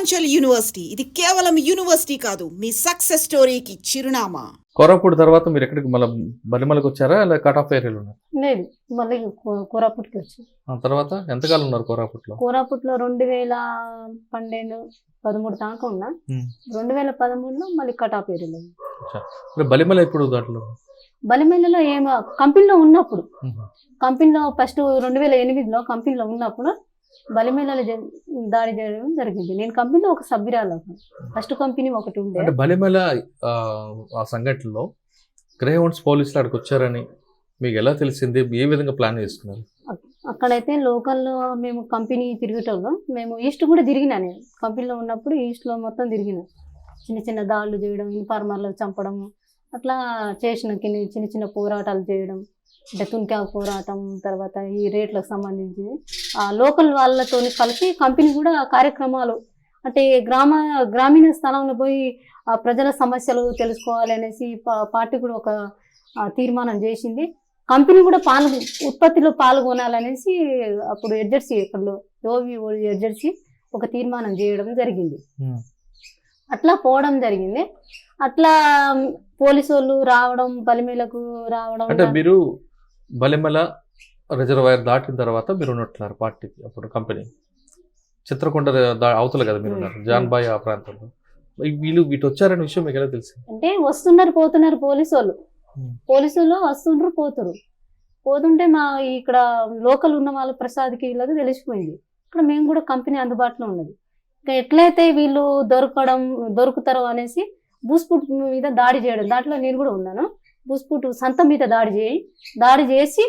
Purvanchal university ఇది కేవలం university కాదు, మీ సక్సెస్ స్టోరీకి చిరునామా. కోరాపూట్ తర్వాత మీరు ఎక్కడికి మళ్ళీ బలిమలకు వచ్చారా, లేదా కట్ ఆఫ్ ఏరియాలో ఉన్నారు? లేదు, మళ్ళీ కోరాపుట్కి వచ్చాను. ఆ తర్వాత ఎంతకాలం ఉన్నారు కోరాపుట్లో? కోరాపుట్లో 2012-13 దాకా ఉన్నా. 2013లో మళ్ళీ కటాప్ ఏరియాలో. బలిమల ఎప్పుడు దాంట్లో? బలిమెల్లలో ఏమో కంపెనీలో ఉన్నప్పుడు, కంపెనీలో ఫస్ట్ 2008లో కంపెనీలో ఉన్నప్పుడు బలిమెల్లలో దాడి చేయడం జరిగింది. నేను కంపెనీలో ఒక సభ్యురాలు. ఫస్ట్ కంపెనీ ఒకటి ఉండే. అంటే బలిమల ఆ సంఘటనలో గ్రే హౌండ్స్ పోలీసులు అక్కడికి వచ్చారని మీకు ఎలా తెలిసింది? ఏ విధంగా ప్లాన్ చేసుకున్నారు? అక్కడైతే లోకల్లో మేము కంపెనీ తిరిగేటోళ్ళం. మేము ఈస్ట్ కూడా తిరిగినా. నేను కంపెనీలో ఉన్నప్పుడు ఈస్ట్లో మొత్తం తిరిగిన. చిన్న చిన్న దాడులు చేయడం, ఇన్ఫార్మర్లు చంపడం, అట్లా చేసిన చిన్న చిన్న పోరాటాలు చేయడం. అంటే తునికా పోరాటం, తర్వాత ఈ రేట్లకు సంబంధించి ఆ లోకల్ వాళ్ళతో కలిసి కంపెనీ కూడా కార్యక్రమాలు, అంటే గ్రామీణ స్థలంలో పోయి ఆ ప్రజల సమస్యలు తెలుసుకోవాలి అనేసి పార్టీ కూడా ఒక తీర్మానం చేసింది. కంపెనీ కూడా ఉత్పత్తిలో పాల్గొనాలనేసి అప్పుడు ఎడ్జర్సీ, ఇక్కడ ఎడ్జర్సీ ఒక తీర్మానం చేయడం జరిగింది. అట్లా పోవడం జరిగింది. అట్లా పోలీసు వాళ్ళు రావడం, బలిమేలకు రావడం. అంటే మీరు బలిమల రిజర్వాయర్ దాటిన తర్వాత మీరు ఉన్నట్టున్నారు పార్టీకి. అప్పుడు కంపెనీ చిత్రకొండ అవతల కదా మీరు ఉన్నారు, జాన్బాయ్ ఆ ప్రాంతంలో. వీళ్ళు వీటి వచ్చారనే విషయం మీకు ఎలా తెలిసి? అంటే వస్తున్నారు పోతున్నారు పోలీసు వాళ్ళు వస్తుండ్రు పోతుంటే మా ఇక్కడ లోకల్ ఉన్న వాళ్ళ ప్రసాద్కి వీళ్ళకి తెలిసిపోయింది. ఇక్కడ మేము కూడా కంపెనీ అందుబాటులో ఉన్నది. ఇంకా ఎట్లయితే వీళ్ళు దొరుకుతారో అనేసి బూస్పుట్ మీద దాడి చేయడం, దాంట్లో నేను కూడా ఉన్నాను. బూస్పుట్ సంత మీద దాడి చేసి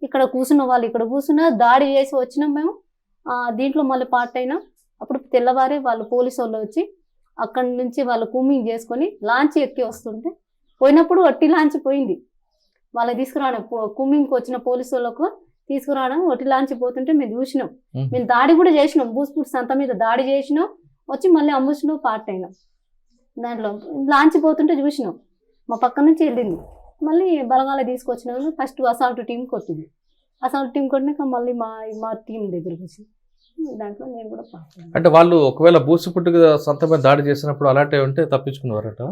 ఇక్కడ కూర్చున్న వాళ్ళు ఇక్కడ కూర్చున్న దాడి చేసి వచ్చినాం మేము. దీంట్లో మళ్ళీ పార్ట్ అయినాం. అప్పుడు తెల్లవారే వాళ్ళు పోలీసు వాళ్ళు వచ్చి అక్కడి నుంచి వాళ్ళు కూమింగ్ చేసుకొని లాంచ్ ఎక్కి వస్తుంటే, పోయినప్పుడు వట్టి లాంచ్ పోయింది. వాళ్ళకి తీసుకురావడం, కూమింగ్కి వచ్చిన పోలీసు వాళ్ళకు తీసుకురావడం, వట్టి లాంచ్ పోతుంటే మేము చూసినాం. మేము దాడి కూడా చేసినాం, బూస్పుట్ సంత మీద దాడి చేసినాం. వచ్చి మళ్ళీ అంబుష్లో పార్ట్ అయినాం. దాంట్లో లాంచ్ పోతుంటే చూసినాం, మా పక్క నుంచి వెళ్ళింది. మళ్ళీ బలగాల తీసుకొచ్చిన ఫస్ట్ అసాల్ట్ టీం కొట్టింది. అసాల్ట్ టీం కొట్టినాక మళ్ళీ మా టీం దగ్గరికి వచ్చి దాంట్లో నేను కూడా పార్ట్. అంటే వాళ్ళు ఒకవేళ బూస్పుట్ సంత మీద దాడి చేసినప్పుడు అలాంటి ఉంటే తప్పించుకున్నారట.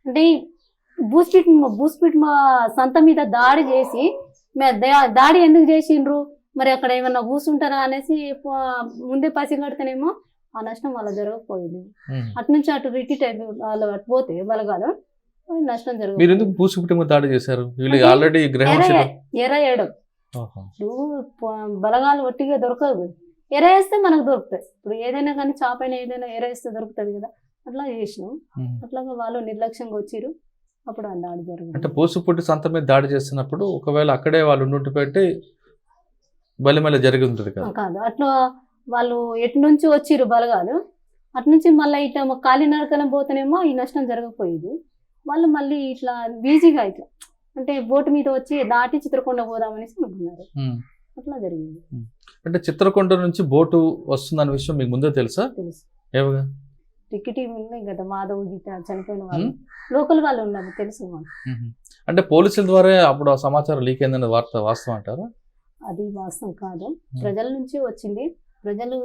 అంటే బూస్పిట్ మా సంత మీద దాడి చేసి దాడి ఎందుకు చేసిండ్రు, మరి అక్కడ ఏమన్నా కూర్చుంటారా అనేసి ముందే పసిగడితేనేమో ఆ నష్టం వాళ్ళ జరగకపోయింది. అటు నుంచి అటు రిటీట్ వాళ్ళు అటు పోతే బలగాలు నష్టం జరగదు. మీరు ఎందుకు బూస్పుట్ మీద దాడి చేశారు? ఆల్రెడీ ఎరవేయడం, బలగాలు ఒట్టిగా దొరకదు. ఎరేస్తే మనకు దొరుకుతాయి. ఇప్పుడు ఏదైనా కానీ చాపైనా ఏదైనా ఎరేస్తే దొరుకుతుంది కదా, అట్లా చేసినాం. అట్లాగా వాళ్ళు నిర్లక్ష్యంగా వచ్చిరు. అప్పుడు ఆ దాడి జరిగింది. అంటే బూసుపుట్టి సంత మీద దాడి చేస్తున్నప్పుడు ఒకవేళ అక్కడే వాళ్ళు ఉండి పెట్టి బలిమల జరిగి ఉంటుంది కదా? కాదు, అట్లా వాళ్ళు ఎటు నుంచి వచ్చిరు బలగాలు, అటు నుంచి మళ్ళీ ఇట్లా కాలినడకన పోతేనేమో ఈ నష్టం జరగకపోయేది. వాళ్ళు మళ్ళీ ఇట్లా ఈజీగా ఇట్లా అంటే బోటు మీద వచ్చి దాటి చిత్రకొండ పోదామనేసి అనుకున్నారు. అట్లా జరిగింది. అంటే చిత్రకొండ నుంచి బోటు వస్తుందన్న విషయం మీకు ముందే తెలుసా? తెలుసు. ఏమగా టికెట్ ఉన్నాయి కదా, మాధవ్ గీత చనిపోయిన వాళ్ళు లోకల్ వాళ్ళు ఉన్నారు, తెలుసు. అంటే పోలీసుల ద్వారా అప్పుడు ఆ సమాచారం లీక్ అయిందన్న వార్త వాస్తవం అంటారా? అది వాస్తవం కాదు, ప్రజల నుంచి వచ్చింది. ప్రజలు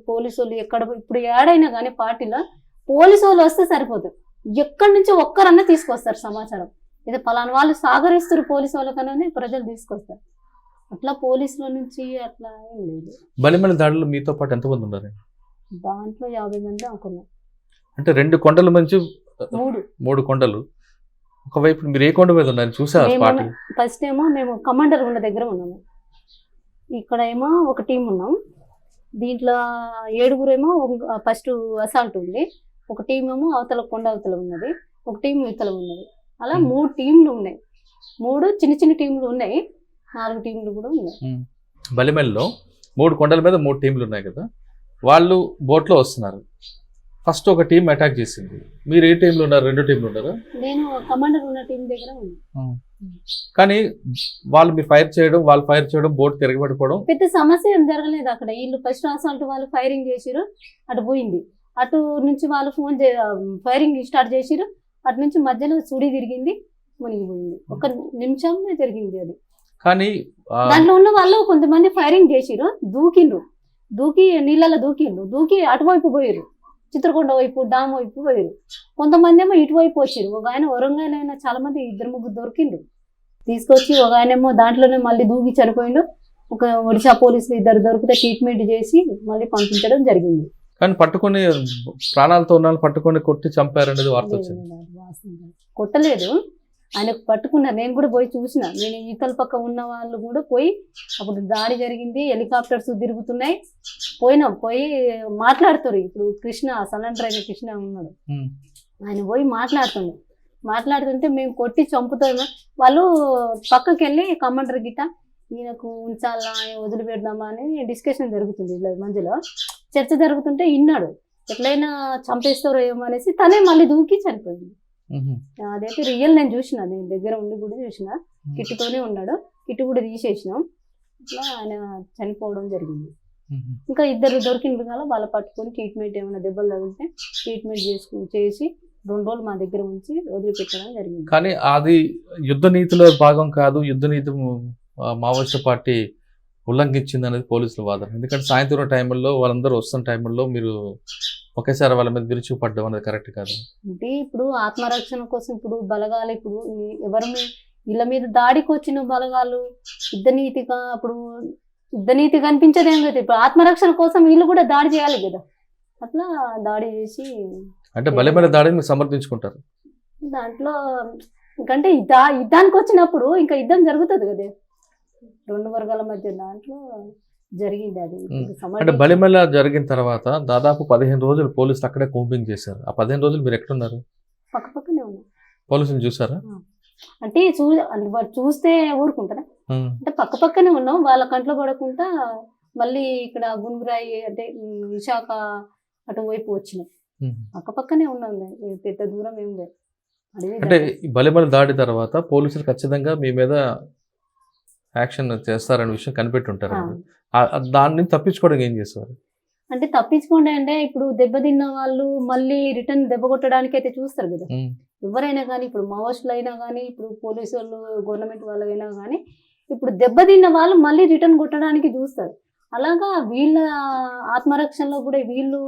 పోలీసు వాళ్ళు ఇప్పుడు ఏడైనా కానీ పార్టీలో పోలీసు వాళ్ళు వస్తే సరిపోతుంది. ఎక్కడి నుంచి ఒక్కరన్నా తీసుకొస్తారు సమాచారం. ఇది పలానా వాళ్ళు సాగరిస్తారు పోలీసు వాళ్ళకనే ప్రజలు తీసుకొస్తారు. అట్లా పోలీసుల నుంచి అట్లా ఏం లేదు. బలిమల దాడిలో మీతో పాటు ఎంతమంది ఉన్నారు? దాంట్లో 50 మంది అనుకున్నాం. అంటే 2 కొండల నుంచి 3 కొండలు. ఒకవైపు మీరు ఏ కొండ మీద ఉన్నారు చూసారు? ఫస్ట్ ఏమో మేము కమాండర్ ఉన్న దగ్గర ఉన్నాము. ఇక్కడ ఏమో ఒక టీం ఉన్నాం. దీంట్లో 7 ఏమో ఫస్ట్ అసాల్ట్ ఉంది, ఒక టీం ఏమో అవతల కొండ అవతల ఉన్నది, ఒక టీం ఇవతల ఉన్నది. అలా 3 టీంలు ఉన్నాయి. 3 చిన్న చిన్న టీంలు ఉన్నాయి, 4 టీంలు కూడా ఉన్నాయి. బలిమెల్లో 3 కొండల మీద 3 టీంలు ఉన్నాయి కదా, వాళ్ళు బోట్లో వస్తున్నారు. ఫస్ట్ ఒక టీం అటాక్ చేసింది. మీరు ఏ టీంలో ఉన్నారు? 2 టీంలు ఉన్నారా? నేను కమాండర్ ఉన్న టీం దగ్గర ఉన్నా. కానీ మీరు ఫైర్ చేయడం, వాళ్ళు ఫైర్ చేయడం, బోట్ తిరగబడిపోవడం పెద్ద సమస్య ఏం జరగలేదు అక్కడ. వీళ్ళు ఫస్ట్ అసాల్ట్ వాళ్ళు ఫైరింగ్ చేసిరు, అటు పోయింది. అటు నుంచి వాళ్ళు ఫైరింగ్ స్టార్ట్ చేసిరు, అటు నుంచి మధ్యలో సుడి తిరిగింది, మునిగిపోయింది. 1 నిమిషంలో జరిగింది అది. కానీ దాంట్లో ఉన్న వాళ్ళు కొంతమంది ఫైరింగ్ చేసిరు, దూకిండ్రు. దూకి నీళ్ళలో దూకి అటువైపు పోయారు, చిత్రకొండ వైపు డామ్ వైపు పోయారు. కొంతమంది ఏమో ఇటువైపు వచ్చారు. ఒక ఆయన వరంగల్ అయినా చాలా మంది 2-3 దొరికిండ్రు. తీసుకొచ్చి ఒక ఆయనేమో దాంట్లోనే మళ్ళీ దూకి చనిపోయిండు. ఒక ఒడిశా పోలీసులు 2 దొరికితే ట్రీట్మెంట్ చేసి మళ్ళీ పంపించడం జరిగింది. కానీ పట్టుకొని ప్రాణాలతో ఉన్న వాళ్ళని పట్టుకొని కొట్టి చంపారనేది వార్త వచ్చింది. కొట్టలేదు, ఆయనకు పట్టుకున్నారు. నేను కూడా పోయి చూసిన. నేను ఈతల పక్క ఉన్న వాళ్ళు కూడా పోయి, అప్పుడు దాడి జరిగింది, హెలికాప్టర్స్ తిరుగుతున్నాయి, పోయి మాట్లాడుతారు. ఇప్పుడు కృష్ణ సరెండర్ అయిన కృష్ణ ఉన్నాడు, ఆయన పోయి మాట్లాడుతుంటే మేము కొట్టి చంపుతాము. వాళ్ళు పక్కకి వెళ్ళి కమాండర్ గిట్ట ఈయనకు ఉంచాలా వదిలిపెడదామా అని డిస్కషన్ జరుగుతుంది. ఇలా మధ్యలో చర్చ జరుగుతుంటే విన్నాడు, ఎట్లయినా చంపేస్తారో ఏమో అనేసి తనే మళ్ళీ దూకి చనిపోయింది. అదైతే రియల్ నేను చూసిన, నేను దగ్గర ఉండి కూడా చూసిన. కిట్టుతోనే ఉన్నాడు, కిట్టు కూడా తీసేసినాం. ఇట్లా ఆయన చనిపోవడం జరిగింది. ఇంకా 2 దొరికిండ్రు కదా, వాళ్ళ పట్టుకొని ట్రీట్మెంట్ ఏమైనా దెబ్బలు తగిలితే ట్రీట్మెంట్ చేసి 2 రోజులు మా దగ్గర ఉంచి వదిలిపెట్టడం జరిగింది. కానీ అది యుద్ధ నీతిలో భాగం కాదు, యుద్ధ నీతి మావోయిస్ట్ పార్టీ ఉల్లంఘించింది అనేది పోలీసుల వాదన. ఎందుకంటే సాయంత్రం టైంలో వాళ్ళందరూ వస్తున్న టైంలో మీరు ఒకేసారి వాళ్ళ మీద విరుచుకుపడ్డం అనేది కరెక్ట్ కాదు. అంటే ఇప్పుడు ఆత్మరక్షణ కోసం ఇప్పుడు బలగాలు, ఇప్పుడు వీళ్ళ మీద దాడికి వచ్చిన బలగాలు యుద్ధనీతి కనిపించదేం కదా. ఇప్పుడు ఆత్మరక్షణ కోసం వీళ్ళు కూడా దాడి చేయాలి కదా, అట్లా దాడి చేసి అంటే బలమైన దాడిని మీరు సమర్థించుకుంటారు. దాంట్లో ఇంకంటే యుద్ధానికి వచ్చినప్పుడు ఇంకా యుద్ధం జరుగుతుంది కదా 2 వర్గాల మధ్య, దాంట్లో జరిగింది అది. అంటే బలిమెల జరిగిన తర్వాత దాదాపు 15 రోజులు పోలీసులు అక్కడే కోంబింగ్ చేశారు. ఆ 15 రోజులు మీరు ఎక్కడున్నారు? పక్కనే ఉన్నాం. పోలీసులు చూసారా? అంటే చూస్తే ఊరుకుంటారా, అంటే పక్కనే ఉన్నాం. వాళ్ళ కంట్లో పడకుండా మళ్ళీ ఇక్కడ గుంగురాయి అంటే విశాఖ అటువైపు వచ్చినాం. పక్కనే ఉన్నాం, పెద్ద దూరం ఏం లేదు. అంటే బలిమెల దాడి తర్వాత పోలీసులు ఖచ్చితంగా మీ మీద యాక్షన్ చేస్తారనే విషయం కనిపెట్టుంటారు. దాన్ని తప్పించుకోవడానికి ఏం చేస్తారు? అంటే తప్పించుకోండి అంటే ఇప్పుడు దెబ్బతిన్న వాళ్ళు మళ్ళీ రిటర్న్ దెబ్బ కొట్టడానికి అయితే చూస్తారు కదా ఎవరైనా కానీ. ఇప్పుడు మావోయిస్టులు అయినా కానీ, ఇప్పుడు పోలీసు వాళ్ళు గవర్నమెంట్ వాళ్ళైనా కానీ, ఇప్పుడు దెబ్బతిన్న వాళ్ళు మళ్ళీ రిటర్న్ కొట్టడానికి చూస్తారు. అలాగా వీళ్ళ ఆత్మరక్షణలో కూడా వీళ్ళు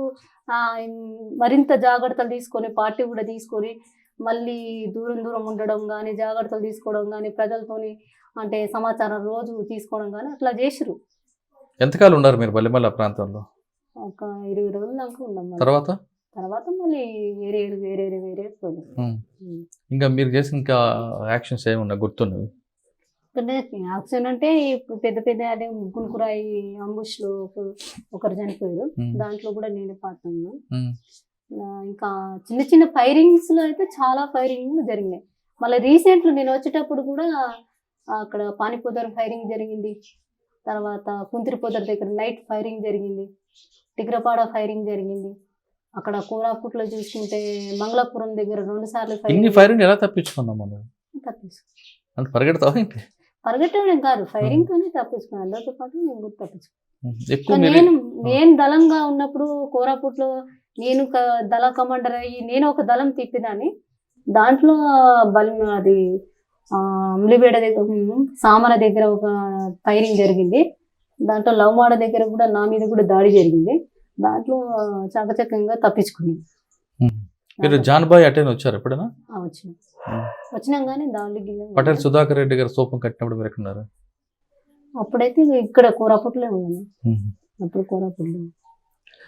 మరింత జాగ్రత్తలు తీసుకొని, పార్టీ కూడా తీసుకొని మళ్ళీ దూరం ఉండడం కానీ, జాగ్రత్తలు తీసుకోవడం కానీ, ప్రజలతోని అంటే సమాచారం రోజు తీసుకోవడం కానీ అట్లా చేసిరు. ఎంతకాలం ఉన్నారు మీరు బలిమెల ప్రాంతంలో? ఒక 20 రోజుల దాకా ఉన్నాం. తర్వాత మళ్ళీ వేరే పోయినాం. ఇంకా మీరు చేసిన ఇంకా యాక్షన్స్ ఏమన్నా గుర్తున్నవి? అంటే యాక్షన్ అంటే ఇప్పుడు పెద్ద అదే గుంకురాయి అంబుష్లో ఒకరు చనిపోయారు, దాంట్లో కూడా నేనే పార్ట్ ఉన్నాను. ఇంకా చిన్న ఫైరింగ్స్ లో అయితే చాలా ఫైరింగ్లు జరిగినాయి. మళ్ళీ రీసెంట్లో నేను వచ్చేటప్పుడు కూడా అక్కడ పానిపోదర్ ఫైరింగ్ జరిగింది, తర్వాత కుంతిరిపోదర్ దగ్గర నైట్ ఫైరింగ్ జరిగింది, టిగ్రపాడ ఫైరింగ్ జరిగింది. అక్కడ కోరాపుట్లో చూసుకుంటే మంగళాపురం దగ్గర 2 సార్లు ఫైరింగ్. ఎలా తప్పించుకున్నాం మనం? అంటే పరిగెట్టడం కాదు, ఫైరింగ్ తోనే తప్పించుకున్నాను. అందరితో పాటు నేను కూడా తప్పించుకున్నాను. నేను దళంగా ఉన్నప్పుడు కోరాపుట్లో నేను దళ కమాండర్ అయ్యి నేను ఒక దళం తిప్పిదాన్ని. దాంట్లో అది అమ్లిబేడ దగ్గర సామర దగ్గర ఒక ఫైరింగ్ జరిగింది. దాంట్లో లవ్మాడ దగ్గర కూడా నా మీద కూడా దాడి జరిగింది. దాంట్లో చాకచక్యంగా తప్పించుకున్నాం. మీరు జాన్బాయ్ అటెండ్ వచ్చారు ఎప్పుడైనా? వచ్చినాం కానీ దాడి పటేల్ సుధాకర్ రెడ్డి గారు సోపం కట్టినప్పుడు మీరు ఎక్కడున్నారు? అప్పుడైతే ఇక్కడ కోరాపుట్లో ఉన్నాను. అప్పుడు కోరాపుట్లో